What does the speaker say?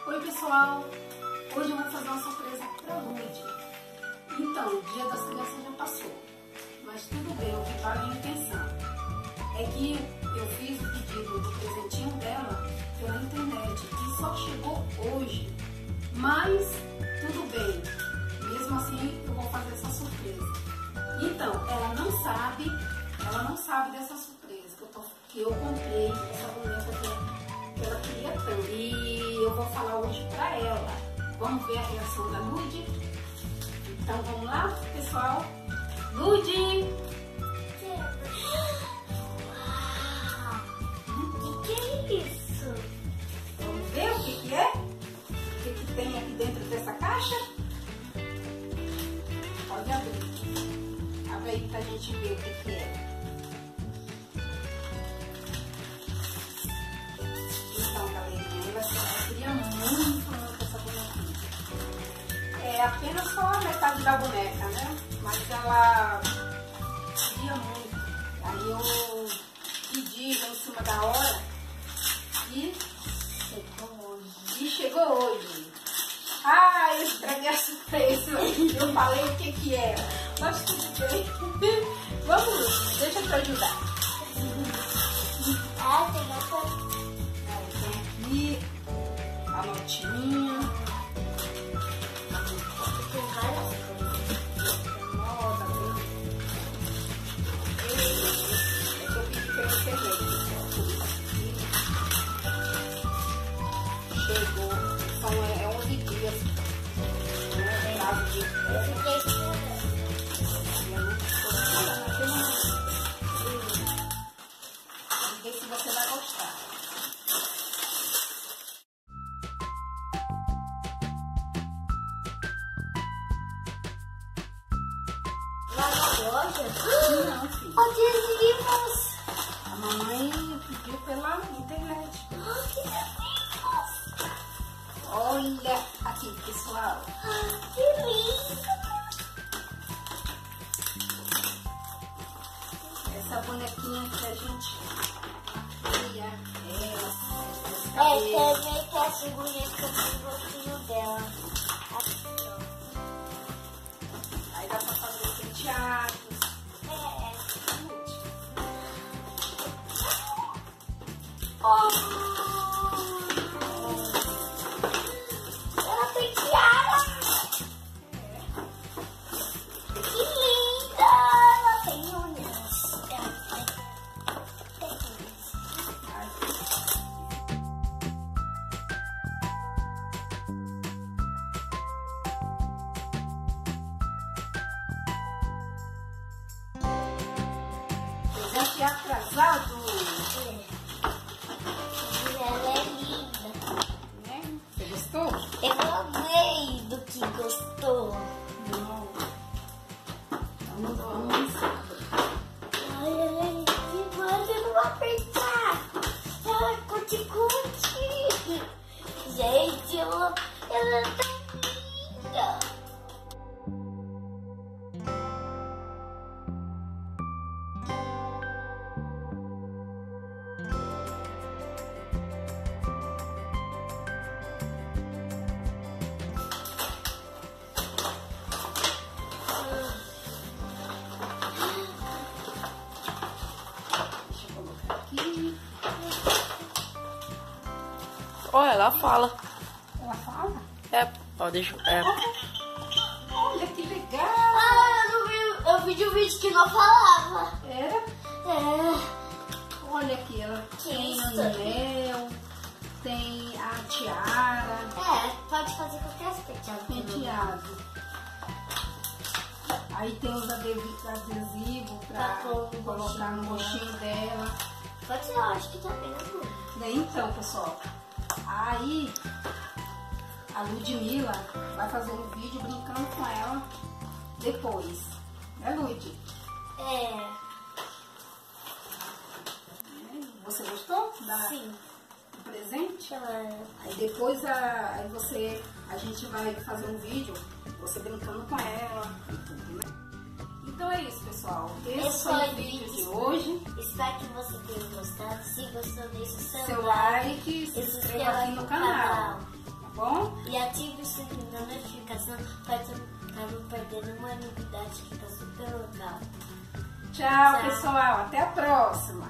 Oi pessoal, hoje eu vou fazer uma surpresa para a Lud. Então, o dia das crianças já passou, mas tudo bem, o que vale é a intenção. É que eu fiz o pedido do presentinho dela pela internet e só chegou hoje, mas tudo bem, mesmo assim eu vou fazer essa surpresa. Então, ela não sabe dessa surpresa, que eu comprei essa boneca que ela queria tanto. E eu vou falar hoje pra ela. Vamos ver a reação da Lud? Então vamos lá, pessoal? Lud! O que é isso? Vamos ver o que é? O que tem aqui dentro dessa caixa? Pode abrir. Abre aí pra gente ver o que é. Então, galerinha, eu queria muito essa bonequinha. É apenas só a metade da boneca, né? Mas ela queria muito. Aí eu pedi já em cima da hora e chegou hoje. Ah, eu estraguei a surpresa. Eu falei o que era. Mas tudo bem. Vamos, deixa eu te ajudar. Tem essa. Tem aqui a notinha. Tem várias coisas. Moda, é que eu pedi pela internet, pessoal. Chegou. Então é 11 dias. Né? Prazo de Eu fiquei esperando. Vamos ver se você vai gostar. Lá na loja? Não, filho. Onde livros? A mamãe pediu pela internet. Que livros? Olha aqui, pessoal. Que lindo! Essa bonequinha que a gente cria, ela, Também que a figurinha que eu tenho o rostinho dela. aí dá pra fazer os penteados. Ela tem tiara! Que linda! Ela tem unhas. Tem unhas. Presente atrasado. Ela é linda. Né? Você gostou? Eu amei do que gostou. Não. Vamos, vamos. Ai, ela é linda demais. Eu não vou apertar. Ela é cuti-cuti. Gente, ela é tão linda. Deixa eu colocar aqui. Olha, ela fala. Ela fala? Deixa. Olha que legal. Eu vi um vídeo que não falava. Era? É. Olha aqui, ela tem isso? anel, tem a tiara, Pode fazer qualquer aspecto. penteado. Aí tem os adesivos Pra pra pôr no colocar no rostinho rostinho dela. Pode ser, eu acho que tá bem azul. Daí então, pessoal, aí a Ludmilla vai fazer um vídeo brincando com ela depois. Né, Lud? Você gostou Sim. do presente? Ela... Aí depois a gente vai fazer um vídeo, você brincando com ela e tudo, né? Então é isso, pessoal. Esse foi o vídeo de hoje. Espero que você tenha gostado. Se gostou, deixe Seu like, se inscreva aqui no canal. Tá bom? E ative o sininho da notificação para não perder nenhuma novidade que tá super legal. Tchau, pessoal. Até a próxima.